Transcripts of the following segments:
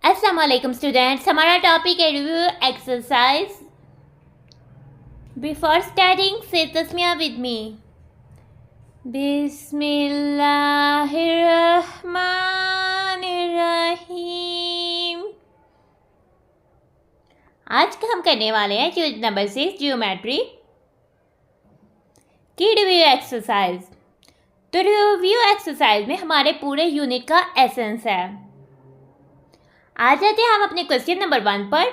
अस्सलाम वालेकुम स्टूडेंट्स, हमारा टॉपिक है रिव्यू एक्सरसाइज। बिफोर स्टार्टिंग से तस्मिया विद मी। बिस्मिल्लाहिर्रहमानिर्रहीम। आज का हम करने वाले हैं यूनिट नंबर 6 जियोमेट्री की रिव्यू एक्सरसाइज। तो रिव्यू एक्सरसाइज में हमारे पूरे यूनिट का एसेंस है। आ जाते हैं हम अपने क्वेश्चन नंबर 1 पर।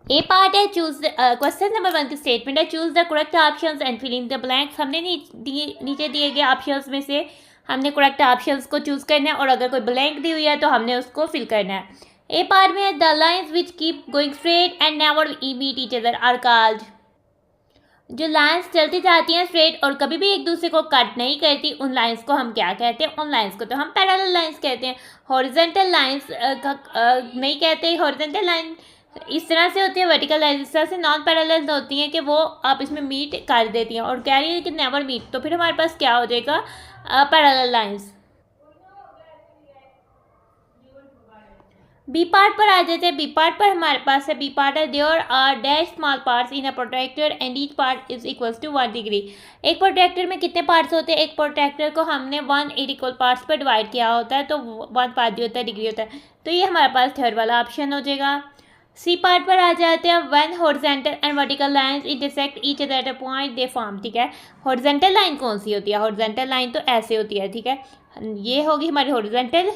ए पार्ट है चूज क्वेश्चन नंबर 1 की स्टेटमेंट है choose the correct options and fill in the blanks. हमने नीचे दिए गए ऑप्शंस में से हमने करेक्ट ऑप्शंस को चूज करना है और अगर कोई ब्लैंक दी हुई है तो हमने उसको फिल करना है। ए पार्ट में है the lines which keep going straight and never meet each other are called. जो लाइंस चलती जाती हैं स्ट्रेट और कभी भी एक दूसरे को कट नहीं करती, उन लाइंस को हम क्या कहते हैं? उन लाइंस को तो हम पैरेलल लाइंस कहते हैं। हॉरिजॉन्टल लाइंस नहीं कहते। हॉरिजॉन्टल लाइन इस तरह से होती है, वर्टिकल लाइन इस तरह से नॉन पैरेलल होती हैं कि वो आप इसमें मीट कर देती हैं और कह रही है कि नेवर मीट, तो फिर हमारे पास क्या हो जाएगा? Parallel lines. बी पार्ट पर आ जाते हैं। बी पार्ट पर हमारे पास है बी पार्ट है there are dash small parts in a protractor and each part is equals to 1 degree. एक प्रोट्रैक्टर में कितने पार्ट्स होते हैं? एक प्रोट्रैक्टर को हमने 1 इक्वल पार्ट्स पर डिवाइड किया होता है, तो 1 पार्ट जो होता है डिग्री होता है, तो ये हमारे पास थर्ड वाला ऑप्शन हो जाएगा। सी पार्ट पर आ जाते हैं when horizontal and vertical lines intersect each other at a point they form. ठीक है, हॉरिजॉन्टल लाइन कौन सी होती है? हॉरिजॉन्टल लाइन तो ऐसे होती है। ठीक है, ये होगी हमारी हॉरिजॉन्टल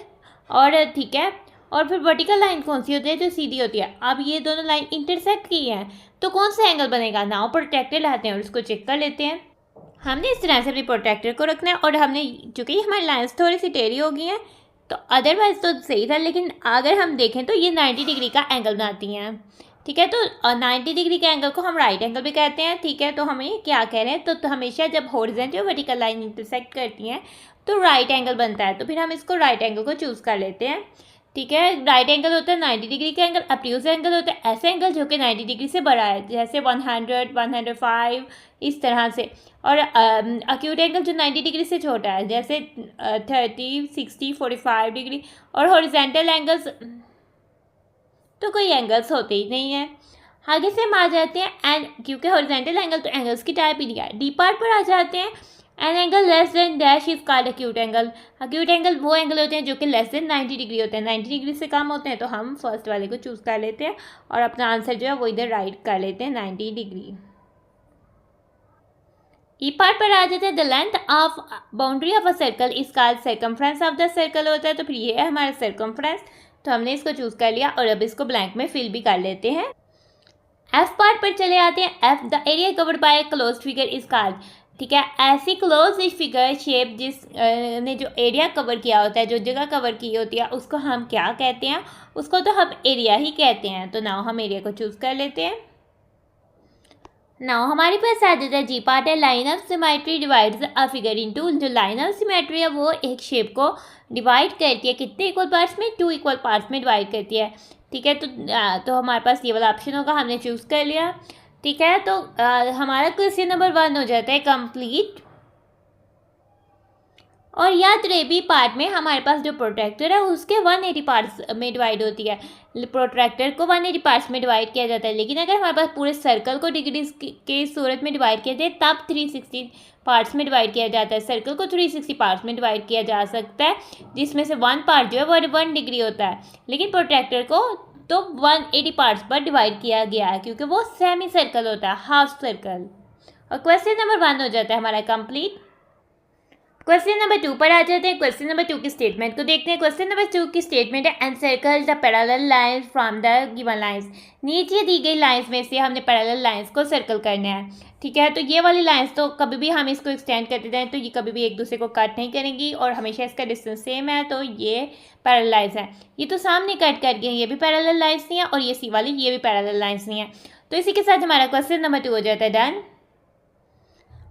और ठीक है, और फिर वर्टिकल लाइन कौन सी होती है? जो सीधी होती है। अब ये दोनों लाइन इंटरसेक्ट की हैं तो कौन सा एंगल बनेगा? नाउ प्रोट्रैक्टर लाते हैं और उसको चेक कर लेते हैं। हमने इस तरह से अपने प्रोट्रैक्टर को रखना है और हमने चूँकि हमारी लाइन्स थोड़ी सी टेढ़ी हो गई हैं तो अदरवाइज तो सही था, लेकिन अगर हम देखें तो ये 90 डिग्री का एंगल बनाती हैं। ठीक है, तो 90 डिग्री के एंगल को हम राइट एंगल भी कहते हैं। ठीक है, तो हमें क्या कह रहे हैं? तो हमेशा जब हॉरिजॉन्टल और वर्टिकल लाइन इंटरसेक्ट करती हैं तो राइट एंगल बनता है, तो फिर हम इसको राइट एंगल को चूज़ कर लेते हैं। ठीक है, राइट एंगल होता है 90 डिग्री का एंगल। अप्यूज एंगल होता है ऐसे एंगल जो कि 90 डिग्री से बड़ा है, जैसे 100, 105 इस तरह से। और अक्यूट एंगल जो 90 डिग्री से छोटा है, जैसे 30, 60, 45 डिग्री। और हॉरिजॉन्टल एंगल्स तो कोई एंगल्स होते ही नहीं है। आगे से हम आ जाते हैं एंड क्योंकि हॉरिजॉन्टल एंगल तो एंगल्स की टाइप ही नहीं है। डी पार्ट पर आ जाते हैं। An angle less than dash is called acute angle. Acute angle वो एंगल होते हैं जो कि लेस देन 90 डिग्री होते हैं। 90 डिग्री से कम होते हैं तो हम फर्स्ट वाले को चूज़ कर लेते हैं और अपना आंसर जो है वो इधर राइट कर लेते हैं 90 डिग्री। ई पार्ट पर आ जाते हैं the length of boundary of a circle is called circumference of the circle होता है, तो फिर ये है हमारा सर्कमफ्रेंस, तो हमने इसको चूज़ कर लिया और अब इसको ब्लैंक में फिल भी कर लेते हैं। एफ पार्ट पर चले आते हैं। F the area covered by closed figure is called. ठीक है, ऐसी क्लोज फिगर शेप जिस ने जो एरिया कवर किया होता है, जो जगह कवर की होती है, उसको हम क्या कहते हैं? उसको तो हम एरिया ही कहते हैं। तो नाउ हम एरिया को चूज़ कर लेते हैं। नाउ हमारे पास आ जाता है जी पार्ट है line of symmetry divides a figure into. जो लाइन ऑफ सिमेट्री है वो एक शेप को डिवाइड करती है कितने इक्वल पार्ट्स में? 2 इक्वल पार्ट्स में डिवाइड करती है। ठीक है, तो हमारे पास ये वाला ऑप्शन होगा, हमने चूज़ कर लिया। ठीक है, तो हमारा क्वेश्चन नंबर 1 हो जाता है कंप्लीट। और याद रहे बी पार्ट में हमारे पास जो प्रोट्रैक्टर है उसके 180 पार्ट्स में डिवाइड होती है। प्रोट्रैक्टर को 180 पार्ट्स में डिवाइड किया जाता है, लेकिन अगर हमारे पास पूरे सर्कल को डिग्रीज के सूरत में डिवाइड किया जाए तब 360 पार्ट्स में डिवाइड किया जाता है। सर्कल को 360 पार्ट्स में डिवाइड किया जा सकता है, जिसमें से 1 पार्ट जो है वो 1 डिग्री होता है, लेकिन प्रोट्रैक्टर को तो 180 पार्ट्स पर डिवाइड किया गया है क्योंकि वो सेमी सर्कल होता है, हाफ सर्कल। और क्वेश्चन नंबर 1 हो जाता है हमारा कंप्लीट। क्वेश्चन नंबर 2 पर आ जाते हैं। क्वेश्चन नंबर 2 की स्टेटमेंट को देखते हैं। क्वेश्चन नंबर 2 की स्टेटमेंट है encircle the parallel lines from the given lines. नीचे दी गई लाइंस में से हमने पैरेलल लाइंस को सर्कल करना है। ठीक है, तो ये वाली लाइंस तो कभी भी हम इसको एक्सटेंड करते जाएँ तो ये कभी भी एक दूसरे को कट नहीं करेंगी और हमेशा इसका डिस्टेंस सेम है, तो ये पैरेलल लाइंस है। ये तो सामने कट कर गए, ये भी पैरेलल लाइंस नहीं है, और ये सी वाली ये भी पैरेलल लाइंस नहीं है। तो इसी के साथ हमारा क्वेश्चन नंबर 2 हो जाता है डन।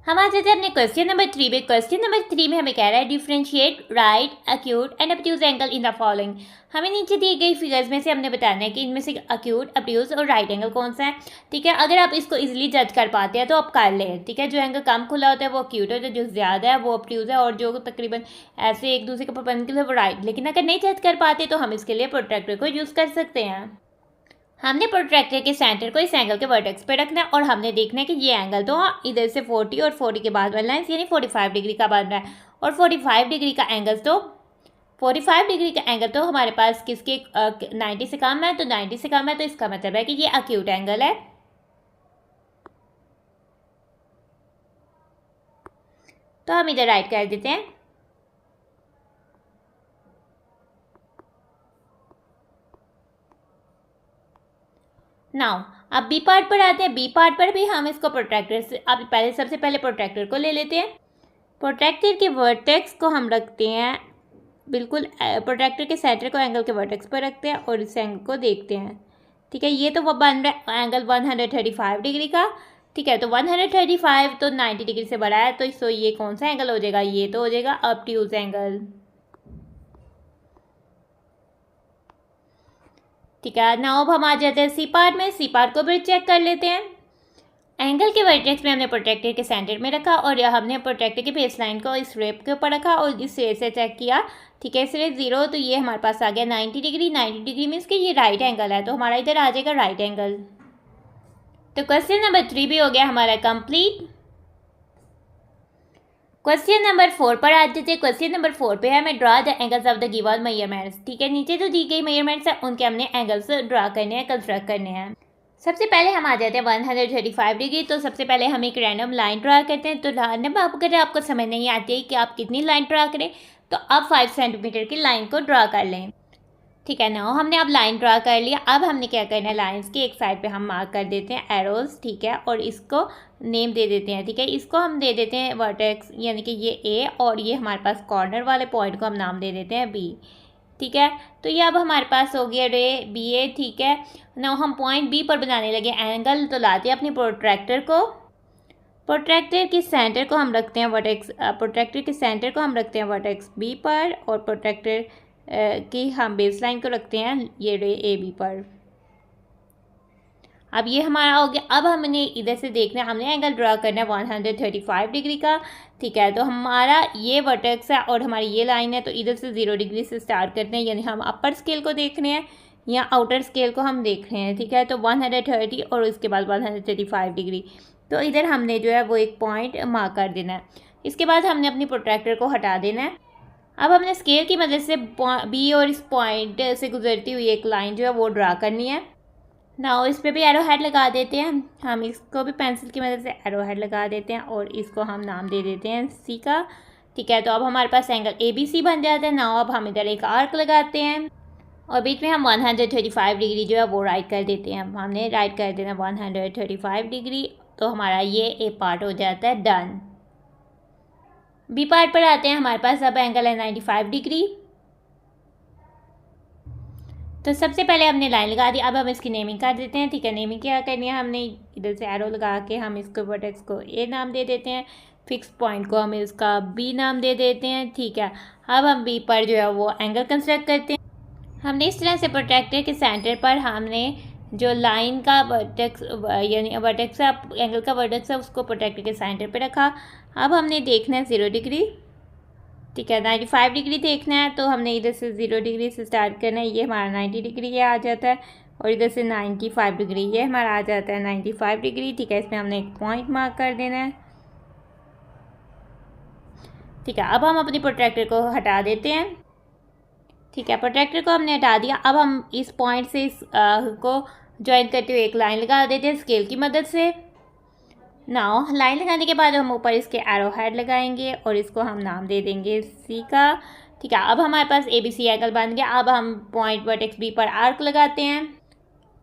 हम आ जाते हैं अपने क्वेश्चन नंबर 3 में। क्वेश्चन नंबर 3 में हमें कह रहा है differentiate right, acute and obtuse angle in the following. हमें नीचे दी गई फिगर्स में से हमने बताना है कि इनमें से एक्यूट, ऑब्ट्यूज और राइट एंगल कौन सा है। ठीक है, अगर आप इसको इजीली जज कर पाते हैं तो आप कर लें। ठीक है, जो एंगल कम खुला होता है वो एक्यूट होता है, जो ज़्यादा है वो ऑब्ट्यूज है, और जो तकरीबन ऐसे एक दूसरे के परपेंडिकुलर वो राइट। लेकिन अगर नहीं जज कर पाते तो हम इसके लिए प्रोट्रैक्टर को यूज़ कर सकते हैं। हमने प्रोट्रैक्टर के सेंटर को इस एंगल के वर्टेक्स पे रखना है और हमने देखना है कि ये एंगल तो इधर से 40 और 40 के बाद वाला लाइन यानी 45 डिग्री का बन रहा है, और 45 डिग्री का एंगल तो 45 डिग्री का एंगल तो हमारे पास किसके 90 से कम है, तो 90 से कम है, तो इसका मतलब है कि ये एक्यूट एंगल है। तो हम इधर राइट कर देते हैं। नाउ अब बी पार्ट पर आते हैं। बी पार्ट पर भी हम इसको प्रोट्रैक्टर से अब पहले सबसे पहले प्रोट्रैक्टर को ले लेते हैं। प्रोट्रैक्टर के वर्टेक्स को हम रखते हैं बिल्कुल, प्रोट्रैक्टर के सेंटर को एंगल के वर्टेक्स पर रखते हैं और इस एंगल को देखते हैं। ठीक है, ये तो वो बन रहा है एंगल 135 डिग्री का। ठीक है, तो 135 तो 90 डिग्री से बड़ा है, तो ये कौन सा एंगल हो जाएगा, ये तो हो जाएगा ऑब्ट्यूज एंगल। ठीक है, नाउ अब हम आ जाते हैं सी पार्ट में। सी पार्ट को भी चेक कर लेते हैं। एंगल के वर्टेक्स में हमने प्रोट्रैक्टर के सेंटर में रखा और हमने प्रोट्रैक्टर की बेस लाइन को इस रेप के ऊपर रखा और इस रेट से चेक किया। ठीक है, इस रेट 0, तो ये हमारे पास आ गया 90 डिग्री। 90 डिग्री मीन्स कि ये राइट एंगल है, तो हमारा इधर आ जाएगा राइट एंगल। तो क्वेश्चन नंबर 3 भी हो गया हमारा कंप्लीट। क्वेश्चन नंबर 4 पर आ जाते हैं। क्वेश्चन नंबर 4 पे हमें draw the angles of the given measurements. ठीक है, नीचे जो दी गई मेजरमेंट्स है उनके हमने एंगल्स ड्रा करने हैं, कंस्ट्रक्ट करने हैं। सबसे पहले हम आ जाते हैं 135 डिग्री। तो सबसे पहले हम एक रैंडम लाइन ड्रा करते हैं। तो रैंडम अगर आपको समझ नहीं आती है कि आप कितनी लाइन ड्रा करें, तो आप 5 सेंटीमीटर की लाइन को ड्रा कर लें। ठीक है ना, हमने अब लाइन ड्रा कर लिया। अब हमने क्या करना है, लाइंस की एक साइड पे हम मार्क कर देते हैं एरोज। ठीक है, और इसको नेम दे देते हैं। ठीक है, इसको हम दे देते हैं वर्टेक्स यानी कि ये ए, और ये हमारे पास कॉर्नर वाले पॉइंट को हम नाम दे देते हैं बी। ठीक है, तो ये अब हमारे पास हो गया रे बी ए। ठीक है ना, हम पॉइंट बी पर बनाने लगे एंगल। तो लाते हैं अपनी प्रोट्रैक्टर को। प्रोट्रैक्टर के सेंटर को हम रखते हैं वर्टेक्स, प्रोट्रैक्टर के सेंटर को हम रखते हैं वर्टेक्स बी पर, और प्रोट्रैक्टर की हम बेस लाइन को रखते हैं ये रे ए बी पर। अब ये हमारा हो गया। अब हमने इधर से देखना है, हमने एंगल ड्रा करना है 135 डिग्री का। ठीक है, तो हमारा ये वर्टेक्स है और हमारी ये लाइन है, तो इधर से 0 डिग्री से स्टार्ट करते हैं, यानी हम अपर स्केल को देख रहे हैं या आउटर स्केल को हम देख रहे हैं। ठीक है, तो 130 और उसके बाद 135 डिग्री। तो इधर हमने जो है वो एक पॉइंट मार्क कर देना है। इसके बाद हमने अपनी प्रोट्रैक्टर को हटा देना है। अब हमने स्केल की मदद से बी और इस पॉइंट से गुजरती हुई एक लाइन जो है वो ड्रा करनी है। नाउ इस पर भी एरो हेड लगा देते हैं। हम इसको भी पेंसिल की मदद से एरो हेड लगा देते हैं और इसको हम नाम दे देते हैं सी का। ठीक है, तो अब हमारे पास एंगल ए बी सी बन जाता है। नाउ अब हम इधर एक आर्क लगाते हैं और बीच में हम 135 डिग्री जो है वो राइट कर देते हैं। हमने राइट कर देना 135 डिग्री, तो हमारा ये ए पार्ट हो जाता है डन। बी पार्ट पर आते हैं। हमारे पास अब एंगल है 95 डिग्री। तो सबसे पहले हमने लाइन लगा दी। अब हम इसकी नेमिंग कर देते हैं। ठीक है, नेमिंग क्या करनी है, हमने इधर से एरो लगा के हम इसको वर्टेक्स को ए नाम दे देते हैं, फिक्स पॉइंट को हम इसका बी नाम दे देते हैं। ठीक है, अब हम बी पर जो है वो एंगल कंस्ट्रक्ट करते हैं। हमने इस तरह से प्रोट्रैक्टर के सेंटर पर हमने जो लाइन का वर्टेक्स यानी वर्टेक्स एंगल का वर्टेक्स है उसको प्रोट्रैक्टर के सेंटर पे रखा। अब हमने देखना है 0 डिग्री। ठीक है, 95 डिग्री देखना है, तो हमने इधर से 0 डिग्री से स्टार्ट करना है। ये हमारा 90 डिग्री ये आ जाता है, और इधर से 95 डिग्री ये हमारा आ जाता है 95 डिग्री। ठीक है, इसमें हमने एक पॉइंट मार्क कर देना है। ठीक है, अब हम अपनी प्रोट्रैक्टर को हटा देते हैं। ठीक है, प्रोट्रैक्टर को हमने हटा दिया। अब हम इस पॉइंट से इस को ज्वाइन करते हुए एक लाइन लगा देते हैं स्केल की मदद से। नाउ लाइन लगाने के बाद हम ऊपर इसके एरो हेड लगाएंगे और इसको हम नाम दे देंगे सी का। ठीक है, अब हमारे पास ए बी सी एंगल बन गया। अब हम पॉइंट वर्टेक्स बी पर आर्क लगाते हैं।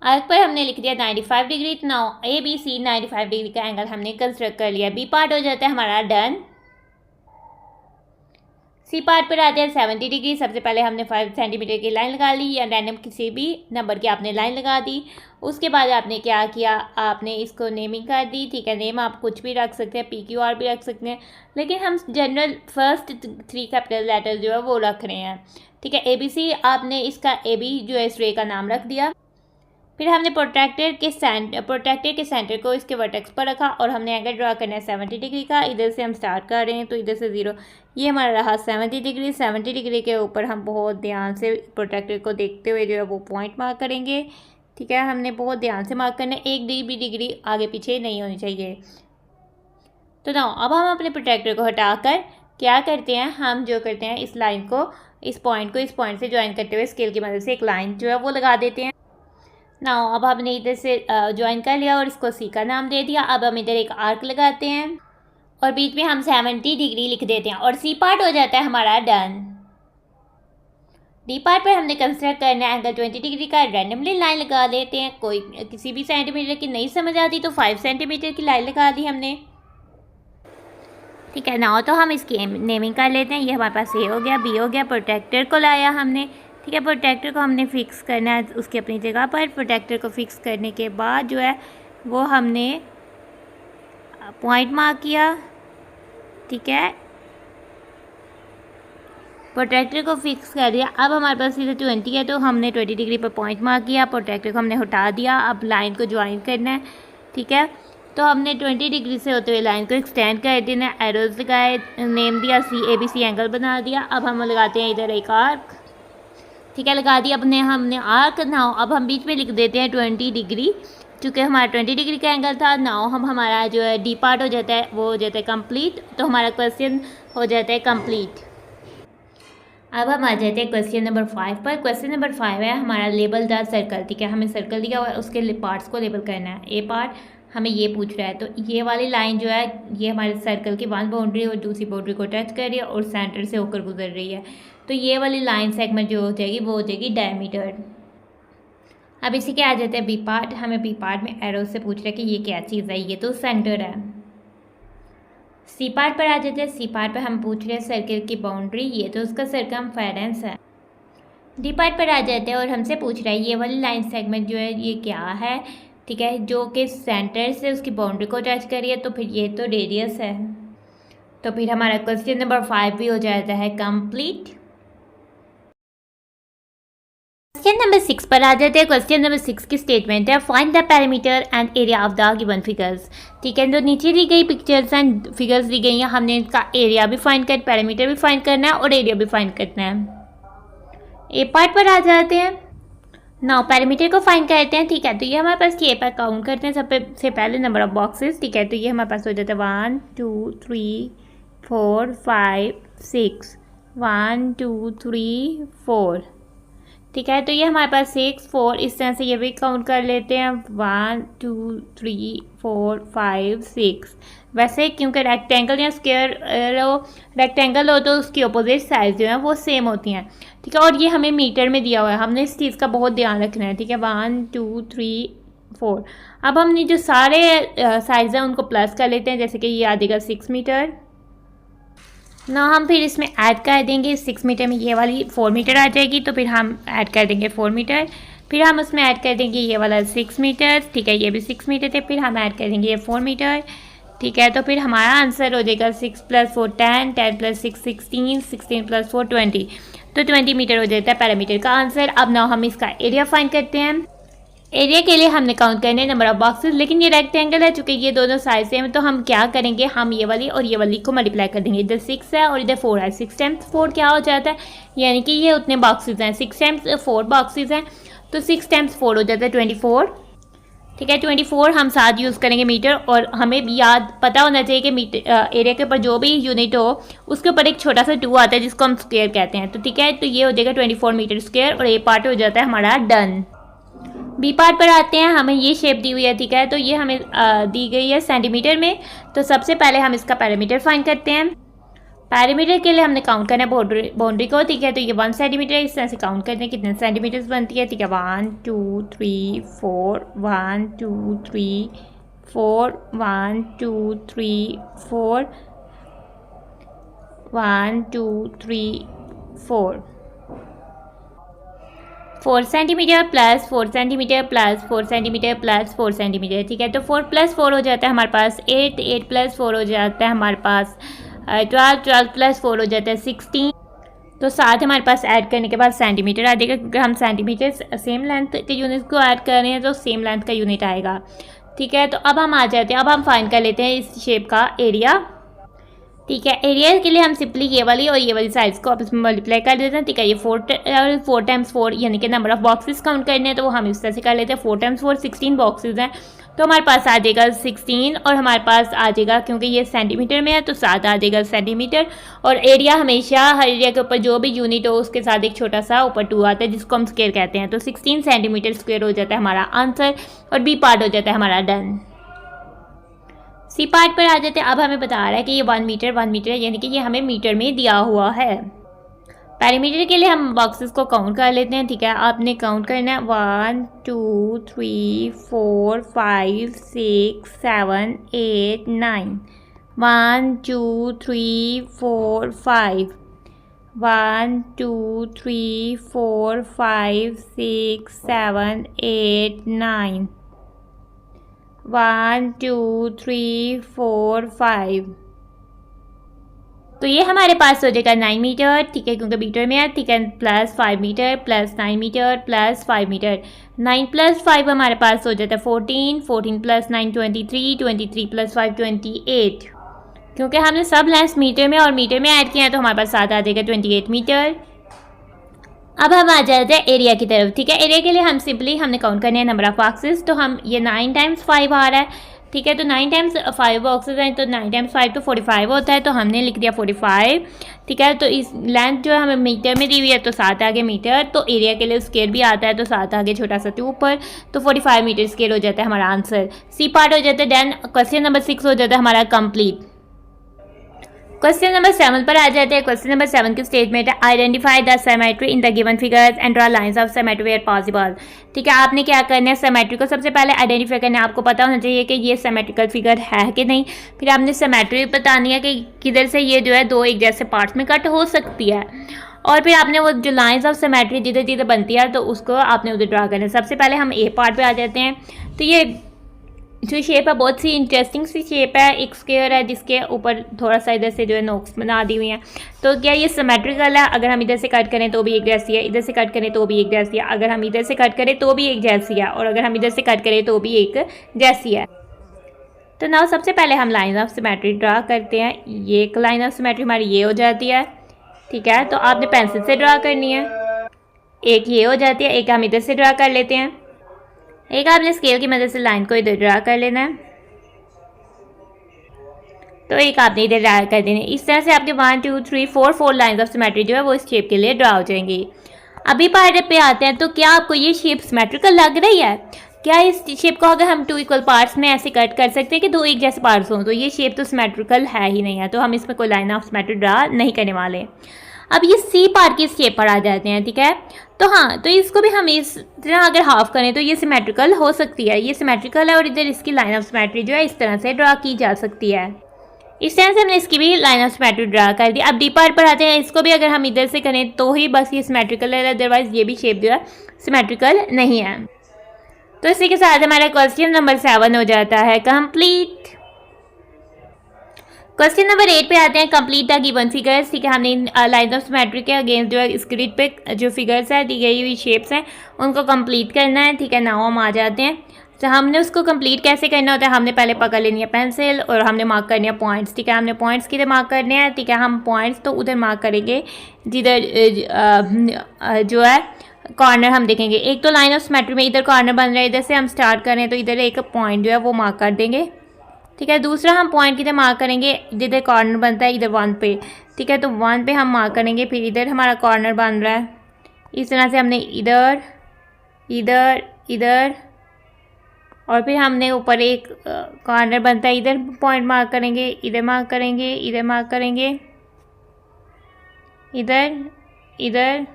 आर्क पर हमने लिख दिया 95 degree. Now A B C 95 degree का एंगल हमने कंस्ट्रक्ट कर लिया। बी पार्ट हो जाता है हमारा डन। सी पार्ट पर आते हैं 70 डिग्री। सबसे पहले हमने 5 सेंटीमीटर की लाइन लगा ली, या रैंडम किसी भी नंबर की आपने लाइन लगा दी। उसके बाद आपने क्या किया, आपने इसको नेमिंग कर दी, ठीक है। नेम आप कुछ भी रख सकते हैं, PQR भी रख सकते हैं, लेकिन हम जनरल फर्स्ट 3 कैपिटल लेटर जो है वो रख रहे हैं, ठीक है। ABC आपने इसका AB जो है इस रे का नाम रख दिया। फिर हमने प्रोट्रैक्टर के सेंटर को इसके वर्टेक्स पर रखा और हमने एंगल ड्रा करना है 70 डिग्री का। इधर से हम स्टार्ट कर रहे हैं, तो इधर से 0, ये हमारा रहा 70 डिग्री। 70 डिग्री के ऊपर हम बहुत ध्यान से प्रोट्रैक्टर को देखते हुए जो है वो पॉइंट मार्क करेंगे, ठीक है। हमने बहुत ध्यान से मार्क करना है, 1 डिग्री आगे पीछे नहीं होनी चाहिए। तो ना अब हम अपने प्रोट्रैक्टर को हटाकर क्या करते हैं, हम जो करते हैं इस लाइन को, इस पॉइंट से ज्वाइन करते हुए स्केल की मदद से एक लाइन जो है वो लगा देते हैं। ना अब हमने इधर से ज्वाइन कर लिया और इसको सी का नाम दे दिया। अब हम इधर एक आर्क लगाते हैं और बीच में हम 70 डिग्री लिख देते हैं और सी पार्ट हो जाता है हमारा डन। डी पार्ट पर हमने कंसिडर करना है एंगल 20 डिग्री का। रैंडमली लाइन लगा देते हैं, कोई किसी भी सेंटीमीटर की नहीं समझ आती तो 5 सेंटीमीटर की लाइन लगा दी हमने, ठीक है ना। तो हम इसकी नेमिंग कर लेते हैं। ये हमारे पास ए हो गया, बी हो गया, प्रोटेक्टर को लाया हमने, ठीक है। प्रोटेक्टर को हमने फिक्स करना है उसकी अपनी जगह पर। प्रोटेक्टर को फिक्स करने के बाद जो है वो हमने पॉइंट मार्क किया, ठीक है। प्रोटेक्टर को फिक्स कर दिया। अब हमारे पास इधर 20 है तो हमने 20 डिग्री पर पॉइंट मार्क किया। प्रोटेक्टर को हमने हटा दिया। अब लाइन को ज्वाइन करना है, ठीक है। तो हमने 20 डिग्री से होते हुए लाइन को एक्सटेंड कर देना है। एरोज लगाए, नेम दिया, ABC एंगल बना दिया। अब हम लगाते हैं इधर एक आर्क, ठीक है, लगा दिया अपने हमने आर्क। नाउ अब हम बीच में लिख देते हैं 20 डिग्री, चूँकि हमारा 20 डिग्री का एंगल था। नाउ हमारा जो है डी पार्ट हो जाता है, वो हो जाता है कंप्लीट। तो हमारा क्वेश्चन हो जाता है कंप्लीट। अब हम आ जाते हैं क्वेश्चन नंबर 5 पर। क्वेश्चन नंबर 5 है हमारा लेबल द सर्कल, ठीक है। हमें सर्कल दिया हुआ है, उसके पार्ट्स को लेबल करना है। ए पार्ट हमें ये पूछ रहा है, तो ये वाली लाइन जो है ये हमारे सर्कल की वन बाउंड्री और दूसरी बाउंड्री को टच कर रही है और सेंटर से होकर गुजर रही है। तो ये वाली लाइन सेगमेंट जो हो जाएगी वो हो जाएगी डायमीटर। अब इसी के आ जाते हैं बी पार्ट। हमें बी पार्ट में एरो से पूछ रहा है कि ये क्या चीज़ है, ये तो सेंटर है। सी पार्ट पर आ जाते हैं। सी पार्ट पर हम पूछ रहे हैं सर्कल की बाउंड्री, ये तो उसका सर्कमफेरेंस है। डी पार्ट पर आ जाते हैं और हमसे पूछ रहा है ये वाली लाइन सेगमेंट जो है ये क्या है, ठीक है, जो कि सेंटर से उसकी बाउंड्री को टच करिए, तो फिर ये तो रेडियस है। तो फिर हमारा क्वेश्चन नंबर 5 भी हो जाता है कंप्लीट। क्वेश्चन नंबर 6 पर आ जाते हैं। क्वेश्चन नंबर 6 की स्टेटमेंट है find the parameter and area of the given figures, ठीक है। तो नीचे दी गई पिक्चर्स एंड फिगर्स दी गई हैं, हमने इनका एरिया भी फाइंड कर, पैरामीटर भी फाइंड करना है और एरिया भी फाइंड करना है। ए पार्ट पर आ जाते हैं। नाउ पैरामीटर को फाइंड करते हैं, ठीक है। तो ये हमारे पास ये पर काउंट करते हैं सबसे पहले नंबर ऑफ बॉक्सेस, ठीक है। तो ये हमारे पास हो जाता है 1 2 3 4 5 6, 1 2 3 4, ठीक है। तो ये हमारे पास 6 4 इस तरह से ये भी काउंट कर लेते हैं 1 2 3 4 5 6। वैसे क्योंकि रेक्टेंगल या स्क्वायर हो, रेक्टेंगल हो तो उसकी अपोजिट साइज जो है वो सेम होती हैं, ठीक है। और ये हमें मीटर में दिया हुआ है, हमने इस चीज़ का बहुत ध्यान रखना है, ठीक है। 1 2 3 4। अब हमने जो सारे साइज़ हैं उनको प्लस कर लेते हैं, जैसे कि ये आ जाएगा 6 मीटर। ना हम फिर इसमें ऐड कर देंगे 6 मीटर में ये वाली 4 मीटर आ जाएगी, तो फिर हम ऐड कर देंगे 4 मीटर। फिर हम उसमें ऐड कर देंगे ये वाला 6 मीटर, ठीक है, ये भी 6 मीटर थे। फिर हम ऐड कर देंगे ये 4 मीटर, ठीक है। तो फिर हमारा आंसर हो जाएगा 6 + 4 10, 10 + 6 16, 16 + 4 20। तो 20 मीटर हो जाता है पैरामीटर का आंसर। अब ना हम इसका एरिया फाइंड करते हैं। एरिया के लिए हमने काउंट करने हैं नंबर ऑफ बॉक्सेस, लेकिन ये रेक्टेंगल है, चूँकि ये दोनों साइड सेम, तो हम क्या करेंगे, हम ये वाली और ये वाली को मल्टीप्लाई कर देंगे। इधर 6 है और इधर 4 है, 6 × 4 क्या हो जाता है, यानी कि ये उतने बॉक्सेस हैं, 6 × 4 बॉक्सेस हैं, तो 6 × 4 हो जाता है 24, ठीक है। 24 हम साथ यूज़ करेंगे मीटर, और हमें याद पता होना चाहिए कि मीटर एरिया के ऊपर जो भी यूनिट हो उसके ऊपर एक छोटा सा 2 आता है जिसको हम स्क्वायर कहते हैं, तो ठीक है। तो ये हो जाएगा 24 मीटर स्क्वायर और ए पार्ट हो जाता है हमारा डन। बी पार्ट पर आते हैं। हमें ये शेप दी हुई है, ठीक है। तो ये हमें दी गई है सेंटीमीटर में। तो सबसे पहले हम इसका पैरामीटर फाइंड करते हैं। पैरामीटर के लिए हमने काउंट करना है बाउंड्री को, ठीक है। तो ये 1 सेंटीमीटर, इस तरह से काउंट करते हैं कितने सेंटीमीटर्स बनती है, ठीक है। 1 2 3 4, 1 2 3 4, 1 2 3 4, 1 2 3 4 4 centimetre plus 4 centimetre plus 4 centimetre plus 4 centimetre, ठीक है। तो 4 + 4 हो जाता है हमारे पास 8, 8 + 4 हो जाता है हमारे पास 12, 12 + 4 हो जाता है 16। तो साथ हमारे पास ऐड करने के बाद सेंटीमीटर आ जाएगा, क्योंकि हम सेंटीमीटर सेम लेंथ के यूनिट को ऐड कर रहे हैं तो सेम लेंथ का यूनिट आएगा, ठीक है। तो अब हम आ जाते हैं, अब हम फाइंड कर लेते हैं इस शेप का एरिया, ठीक है। एरिया के लिए हम सिंपली ये वाली और ये वाली साइड्स को आपस में मल्टीप्लाई कर देते हैं, ठीक है। ये 4 टाइम्स 4 यानी कि नंबर ऑफ बॉक्सेस काउंट करने हैं, तो वो हम इस तरह से कर लेते हैं। 4 टाइम्स 4 16 बॉक्सेस हैं, तो हमारे पास आ जाएगा 16 और हमारे पास आ जाएगा, क्योंकि ये सेंटीमीटर में है तो 7 आ जाएगा सेंटीमीटर। और एरिया हमेशा हर एरिया के ऊपर जो भी यूनिट हो उसके साथ एक छोटा सा ऊपर 2 आता है, जिसको हम स्क्वायर कहते हैं। तो 16 सेंटीमीटर स्क्वायर हो जाता है हमारा आंसर और बी पार्ट हो जाता है हमारा डन। सी पार्ट पर आ जाते हैं। अब हमें बता रहा है कि ये 1 मीटर यानी कि ये हमें मीटर में दिया हुआ है। पेरीमीटर के लिए हम बॉक्सेस को काउंट कर लेते हैं, ठीक है। आपने काउंट करना है 1 2 3 4 5 6 7 8 9 1 2 3 4 5 1 2 3 4 5 6 7 8 9 1 2 3 4 5। तो ये हमारे पास हो जाएगा 9 मीटर, ठीक है, क्योंकि मीटर में है, ठीक है। Plus 5 metre plus 9 metre plus 5 metre, 9 + 5 हमारे पास हो जाता है 14, 14 + 9 23, 23 + 5 28, क्योंकि हमने सब लेंथ मीटर में और मीटर में ऐड किया है तो हमारे पास साथ आ जाएगा 28 मीटर। अब हम आ जाते हैं एरिया की तरफ, ठीक है। एरिया के लिए हम सिंपली हमने काउंट करने हैं नंबर ऑफ बॉक्सेस, तो हम ये 9 टाइम्स 5 आ रहा है, ठीक है। तो 9 टाइम्स 5 बॉक्सेस हैं, तो 9 टाइम्स 5 तो 45 होता है, तो हमने लिख दिया 45, ठीक है। तो इस लेंथ जो है हमें मीटर में दी हुई है तो 7 आगे मीटर, तो एरिया के लिए स्क्वायर भी आता है तो 7 आगे छोटा सा 2 ऊपर, तो 45 मीटर स्क्वायर हो जाता है हमारा आंसर। सी पार्ट हो जाता है डन। क्वेश्चन नंबर 6 हो जाता है हमारा कंप्लीट। क्वेश्चन नंबर 7 पर आ जाते हैं। क्वेश्चन नंबर 7 की स्टेटमेंट है identify the symmetry in the given figures and draw lines of symmetry where possible, ठीक है। आपने क्या करना है, सिमेट्री को सबसे पहले आइडेंटिफाई करना है। आपको पता होना चाहिए कि ये सिमेट्रिकल फिगर है कि नहीं। फिर आपने सिमेट्री बतानी है कि किधर से ये जो है दो एक जैसे पार्ट्स में कट हो सकती है, और फिर आपने वो जो लाइंस ऑफ सिमेट्री जिधर जिधर बनती है तो उसको आपने उधर ड्रा करना है। सबसे पहले हम ए पार्ट पे आ जाते हैं। तो ये जो शेप है बहुत सी इंटरेस्टिंग सी शेप है, एक स्क्वायर है जिसके ऊपर थोड़ा सा इधर से जो है नोक्स बना दी हुई हैं। तो क्या ये सिमेट्रिकल है? अगर हम इधर से कट करें तो भी एक जैसी है, इधर से कट करें तो भी एक जैसी है, अगर हम इधर से कट करें तो भी एक जैसी है, और अगर हम इधर से कट करें तो भी एक जैसी है। तो नाउ सबसे पहले हम लाइन ऑफ सिमेट्री ड्रा करते हैं। ये एक लाइन ऑफ सिमेट्री हमारी ये हो जाती है, ठीक है। तो आपने पेंसिल से ड्रा करनी है। एक ये हो जाती है, एक हम इधर से ड्रा कर लेते हैं, एक आपने स्केल की मदद से लाइन को इधर ड्रा कर लेना है, तो एक आपने इधर ड्रा कर देना है। इस तरह से आपके 1 2 3 4 लाइंस ऑफ सिमेट्री जो है वो इस शेप के लिए ड्रा हो जाएंगी। अभी पार्ट पे आते हैं। तो क्या आपको ये शेप सिमेट्रिकल लग रही है? क्या इस शेप को अगर हम 2 इक्वल पार्ट्स में ऐसे कट कर सकते हैं कि 2 एक जैसे पार्ट्स हों? तो ये शेप तो सिमेट्रिकल है ही नहीं है, तो हम इसमें कोई लाइन ऑफ सिमेट्री ड्रा नहीं करने वाले। अब ये सी पार्ट की शेप पर आ जाते हैं, ठीक है। तो हाँ, तो इसको भी हम इस तरह अगर हाफ करें तो ये सिमेट्रिकल हो सकती है, ये सिमेट्रिकल है, और इधर इसकी लाइन ऑफ सिमेट्री जो है इस तरह से ड्रा की जा सकती है। इस तरह से हमने इसकी भी लाइन ऑफ सिमेट्री ड्रा कर दी। अब डी पार्ट पर आते हैं। इसको भी अगर हम इधर से करें तो ही बस ये सिमेट्रिकल है, अदरवाइज ये भी शेप जो है सिमेट्रिकल नहीं है। तो इसी के साथ हमारा क्वेश्चन नंबर 7 हो जाता है कंप्लीट। क्वेश्चन नंबर 8 पे आते हैं। कंप्लीट द गिवन फिगर्स, ठीक है। हमने लाइन ऑफ सिमेट्री के अगेंस्ट जो है स्क्रीन पे जो फिगर्स है दी गई हुई शेप्स हैं उनको कंप्लीट करना है, ठीक है। नाउ हम आ जाते हैं। तो हमने उसको कंप्लीट कैसे करना होता है, हमने पहले पकड़ लेनी है पेंसिल और हमने मार्क करनी है पॉइंट्स, ठीक है। हमने पॉइंट्स किधर मार्क करने हैं, ठीक है। हम पॉइंट्स तो उधर मार्क करेंगे जिधर जो है कॉर्नर हम देखेंगे। एक तो लाइन ऑफ सिमेट्री में इधर कॉर्नर बन रहा है, इधर से हम स्टार्ट करें तो इधर एक पॉइंट जो है वो मार्क कर देंगे, ठीक है। दूसरा हम पॉइंट किधर मार्क करेंगे, जिधर कॉर्नर बनता है इधर 1 पे, ठीक है। तो 1 पे हम मार्क करेंगे, फिर इधर हमारा कॉर्नर बन रहा है। इस तरह से हमने इधर इधर इधर और फिर हमने ऊपर एक कॉर्नर बनता है, इधर पॉइंट मार्क करेंगे, इधर मार्क करेंगे, इधर मार्क करेंगे, इधर इधर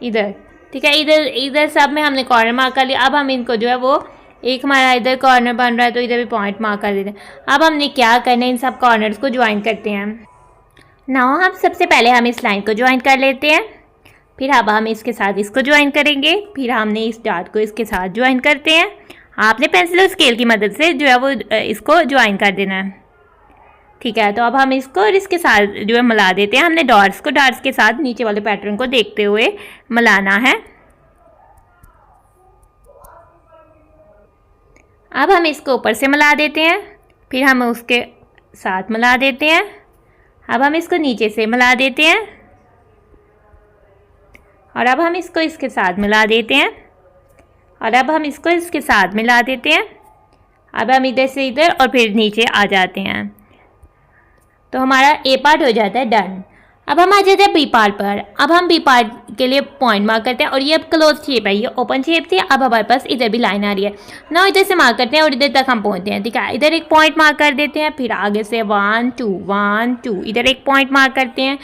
इधर, ठीक है। इधर इधर सब में हमने कॉर्नर मार्क कर लिया। अब हम इनको जो है वो एक हमारा इधर कॉर्नर बन रहा है तो इधर भी पॉइंट मार्क कर देते हैं। अब हमने क्या करना है, इन सब कॉर्नर्स को ज्वाइन करते हैं। नाउ हम सबसे पहले हम इस लाइन को ज्वाइन कर लेते हैं, फिर अब हम इसके साथ इसको ज्वाइन करेंगे, फिर हमने इस डॉट को इसके साथ ज्वाइन करते हैं। आपने पेंसिल और स्केल की मदद से जो है वो इसको ज्वाइन कर देना है, ठीक है। तो अब हम इसको और इसके साथ जो है मिला देते हैं। हमने डॉट्स को डॉट्स के साथ नीचे वाले पैटर्न को देखते हुए मिलाना है। अब हम इसको ऊपर से मिला देते हैं, फिर हम उसके साथ मिला देते हैं। अब हम इसको नीचे से मिला देते हैं और अब हम इसको इसके साथ मिला देते हैं और अब हम इसको इसके साथ मिला देते हैं। अब हम इधर से इधर और फिर नीचे आ जाते हैं, तो हमारा ए पार्ट हो जाता है डन। अब हम आ जाते हैं बी पार्ट पर। अब हम बी पार्ट के लिए पॉइंट मार्क करते हैं और ये अब क्लोज शेप है, ये ओपन शेप थी। अब हमारे पास इधर भी लाइन आ रही है ना, इधर से मार्क करते हैं और इधर तक हम पहुंचते हैं, ठीक है। इधर एक पॉइंट मार्क कर देते हैं, फिर आगे से 1 2 1 2 इधर एक पॉइंट मार्क करते हैं,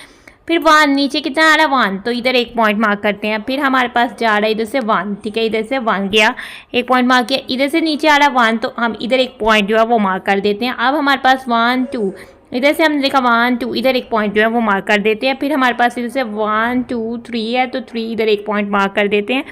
फिर 1 नीचे कितना आ रहा है 1, तो इधर एक पॉइंट मार्क करते हैं। फिर हमारे पास जा रहा है इधर से 1, ठीक है, इधर से 1 गया, एक पॉइंट मार्क किया। इधर से नीचे आ रहा है 1, तो हम इधर एक पॉइंट जो है वो मार्क कर देते हैं। अब हमारे पास 1 2 इधर से हमने देखा 1 2 इधर एक पॉइंट जो है वो मार्क कर देते हैं। फिर हमारे पास इधर से 1 2 3 है, तो 3 इधर एक पॉइंट मार्क कर देते हैं।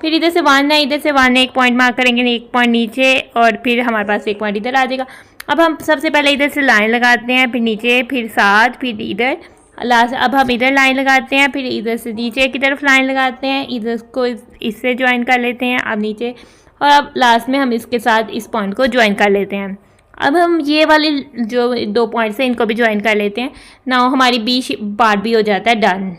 फिर इधर से 1 है, इधर से 1 एक पॉइंट मार्क करेंगे, एक पॉइंट नीचे और फिर हमारे पास एक पॉइंट इधर आ जाएगा। अब हम सबसे पहले इधर से लाइन लगाते हैं, फिर नीचे, फिर 7, फिर इधर लास्ट। अब हम इधर लाइन लगाते हैं, फिर इधर से नीचे की तरफ लाइन लगाते हैं, इधर को इससे ज्वाइन कर लेते हैं, अब नीचे, और अब लास्ट में हम इसके साथ इस पॉइंट को ज्वाइन कर लेते हैं। अब हम ये वाले जो 2 पॉइंट्स हैं इनको भी ज्वाइन कर लेते हैं। नाउ हमारी बी पार्ट भी हो जाता है डन।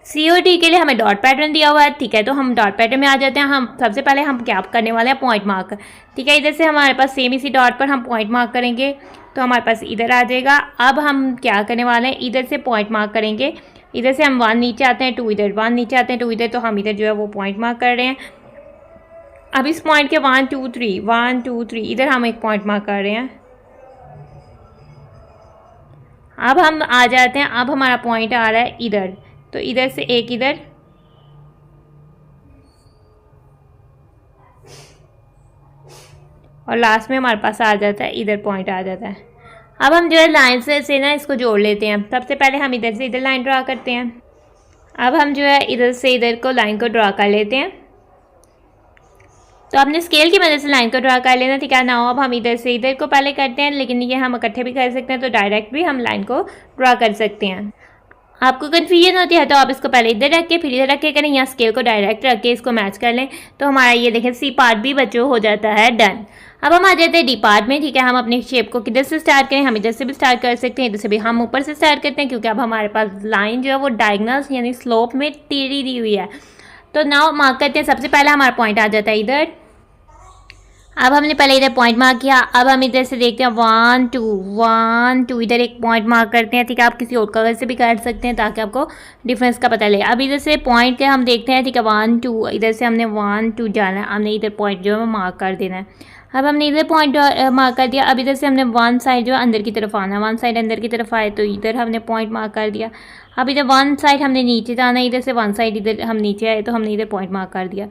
सी और डी के लिए हमें डॉट पैटर्न दिया हुआ है, ठीक है, तो हम डॉट पैटर्न में आ जाते हैं। हम सबसे पहले हम क्या करने वाले हैं, पॉइंट मार्क, ठीक है। इधर से हमारे पास सेम इसी डॉट पर हम पॉइंट मार्क करेंगे, तो हमारे पास इधर आ जाएगा। अब हम क्या करने वाले हैं, इधर से पॉइंट मार्क करेंगे, इधर से हम 1 नीचे आते हैं, 2 इधर, 1 नीचे आते हैं, 2 इधर, तो हम इधर जो है वो पॉइंट मार्क कर रहे हैं। अब इस पॉइंट के 1 2 3 1 2 3 इधर हम एक पॉइंट मार्क कर रहे हैं। अब हम आ जाते हैं, अब हमारा पॉइंट आ रहा है इधर, तो इधर से एक इधर, और लास्ट में हमारे पास आ जाता है इधर पॉइंट आ जाता है। अब हम जो है लाइन से ना इसको जोड़ लेते हैं। सबसे पहले हम इधर से इधर लाइन ड्रा करते हैं। अब हम जो है इधर से इधर को लाइन को ड्रा कर लेते हैं, तो आपने स्केल की मदद से लाइन को ड्रा कर लेना, ठीक है ना। अब हम इधर से इधर को पहले करते हैं, लेकिन ये हम इकट्ठे भी कर सकते हैं, तो डायरेक्ट भी हम लाइन को ड्रा कर सकते हैं। आपको कन्फ्यूजन होती है तो आप इसको पहले इधर रख के फिर इधर रख के करें, या स्केल को डायरेक्ट रख के इसको मैच कर लें, तो हमारा ये देखें सी पार्ट भी बच्चों हो जाता है डन। अब हम आ जाते हैं डी पार्ट में, ठीक है। हम अपनी शेप को किधर से स्टार्ट करें, हम इधर से भी स्टार्ट कर सकते हैं, इधर से भी हम ऊपर से स्टार्ट करते हैं, क्योंकि अब हमारे पास लाइन जो है वो डायगोनल्स यानी स्लोप में टेढ़ी दी हुई है। तो नाउ मार्क करते हैं, सबसे पहले हमारा पॉइंट आ जाता है इधर। अब हमने पहले इधर पॉइंट मार्क किया, अब हम इधर से देखते हैं 1 2 1 2 इधर एक पॉइंट मार्क करते हैं, ठीक है। आप किसी और कलर से भी कर सकते हैं ताकि आपको डिफरेंस का पता लगे। अब इधर से पॉइंट के हम देखते हैं, ठीक है, 1 2 इधर से हमने 1 2 जाना है, हमने इधर पॉइंट जो है मार्क कर देना है। अब हमने इधर पॉइंट मार्क कर दिया। अब इधर से हमने 1 साइड जो है अंदर की तरफ आना, 1 साइड अंदर की तरफ आए, तो इधर हमने पॉइंट मार्क कर दिया। अब इधर 1 साइड हमने नीचे जाना है, इधर से 1 साइड इधर हम नीचे आए, तो हमने इधर पॉइंट मार्क कर दिया।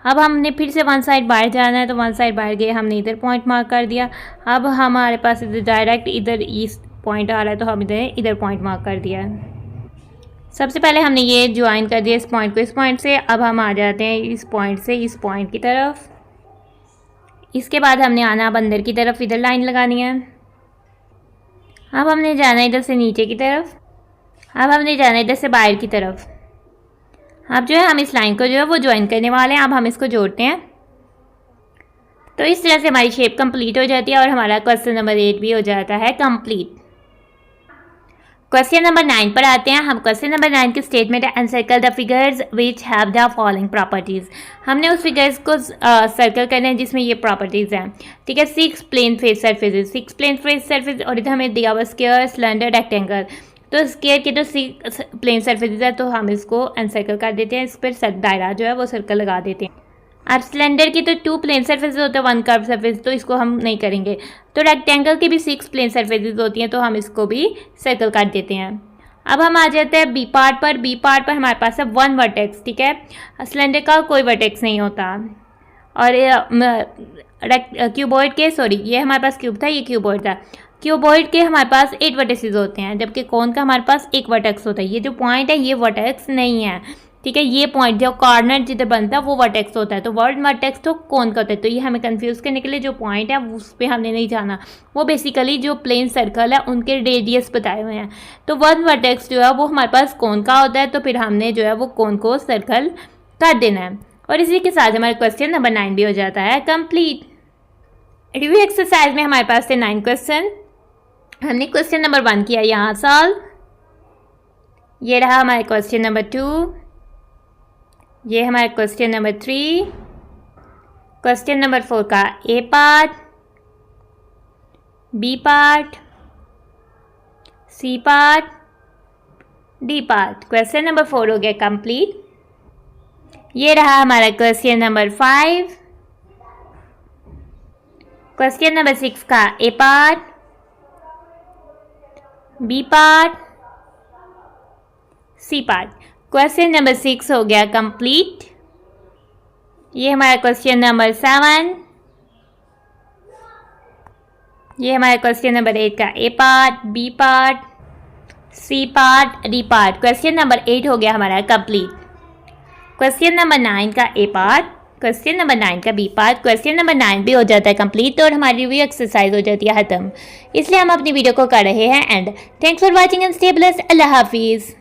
अब हमने फिर से 1 साइड बाहर जाना है, तो 1 साइड बाहर गए, हमने इधर पॉइंट मार्क कर दिया। अब हमारे पास इधर डायरेक्ट इधर ईस्ट पॉइंट आ रहा है, तो हम इधर पॉइंट मार्क कर दिया है। सबसे पहले हमने ये ज्वाइन कर दिया इस पॉइंट को इस पॉइंट से। अब हम आ जाते हैं इस पॉइंट से इस पॉइंट की तरफ। इसके बाद हमने आना अब अंदर की तरफ, इधर लाइन लगानी है। अब हमने जाना इधर से नीचे की तरफ, अब हमने जाना इधर से बाहर की तरफ। अब जो है हम इस लाइन को जो है वो ज्वाइन करने वाले हैं। अब हम इसको जोड़ते हैं, तो इस तरह से हमारी शेप कंप्लीट हो जाती है और हमारा क्वेश्चन नंबर 8 भी हो जाता है कंप्लीट। क्वेश्चन नंबर 9 पर आते हैं हम। क्वेश्चन नंबर 9 की स्टेटमेंट है encircle the figures which have the following properties. हमने उस फिगर्स को सर्कल करना है जिसमें ये प्रॉपर्टीज हैं, ठीक है। 6 plane face surfaces, 6 plane face surface, और इधर हमें दिया हुआ स्क्वायर सिलेंडर रेक्टेंगल। तो स्क्वायर के तो 6 प्लेन सरफेसेस है, तो हम इसको एनसर्कल कर देते हैं, इस पर दायरा जो है वो सर्कल लगा देते हैं। अब सिलेंडर की तो 2 प्लेन सरफेसेस होते हैं, 1 कर्व सरफेस, तो इसको हम नहीं करेंगे। तो रेक्टेंगल की भी 6 प्लेन सरफेसेस होती हैं, तो हम इसको भी सर्कल कर देते हैं। अब हम आ जाते हैं बी पार्ट पर। बी पार्ट पर हमारे पास है 1 वर्टेक्स, ठीक है। सिलेंडर का कोई वर्टेक्स नहीं होता, और क्यूबॉइड के ये हमारे पास क्यूब था, ये क्यूबॉइड था, क्यूबॉइड के हमारे पास 8 वर्टिसेस होते हैं, जबकि कौन का हमारे पास एक वर्टेक्स होता है। ये जो पॉइंट है ये वर्टेक्स नहीं है, ठीक है। ये पॉइंट जो कॉर्नर जिधर बनता है वो वर्टेक्स होता है, तो वर्ड वर्टेक्स तो कौन का होता है। तो ये हमें कंफ्यूज करने के लिए जो पॉइंट है उस पर हमने नहीं जाना, वो बेसिकली जो प्लेन सर्कल है उनके रेडियस बताए हुए हैं। तो वन वर्टेक्स जो है वो हमारे पास कौन का होता है, तो फिर हमने जो है वो कौन को सर्कल कर देना है। और इसी के साथ हमारा क्वेश्चन नंबर 9 भी हो जाता है कंप्लीट। रिव्यू एक्सरसाइज में हमारे पास थे 9 क्वेश्चन। हमने क्वेश्चन नंबर 1 किया यहाँ सॉल्व। ये रहा हमारा क्वेश्चन नंबर 2, ये हमारा क्वेश्चन नंबर 3, क्वेश्चन नंबर 4 का A part, B part, C part, D part. Question number 4 हो गया कंप्लीट। ये रहा हमारा क्वेश्चन नंबर 5, क्वेश्चन नंबर 6 का A part, B part, C part. Question number 6 हो गया कंप्लीट। ये हमारा क्वेश्चन नंबर 7, ये हमारा क्वेश्चन नंबर 8 का A part, B part, C part, D part. Question number 8 हो गया हमारा कंप्लीट। क्वेश्चन नंबर 9 का ए पार्ट, क्वेश्चन नंबर 9 का बी पार्ट, क्वेश्चन नंबर 9 भी हो जाता है कंप्लीट और हमारी रिव्यू एक्सरसाइज हो जाती है खत्म। इसलिए हम अपनी वीडियो को कर रहे हैं and. Thanks for watching and stay blessed. अल्लाह हाफिज़।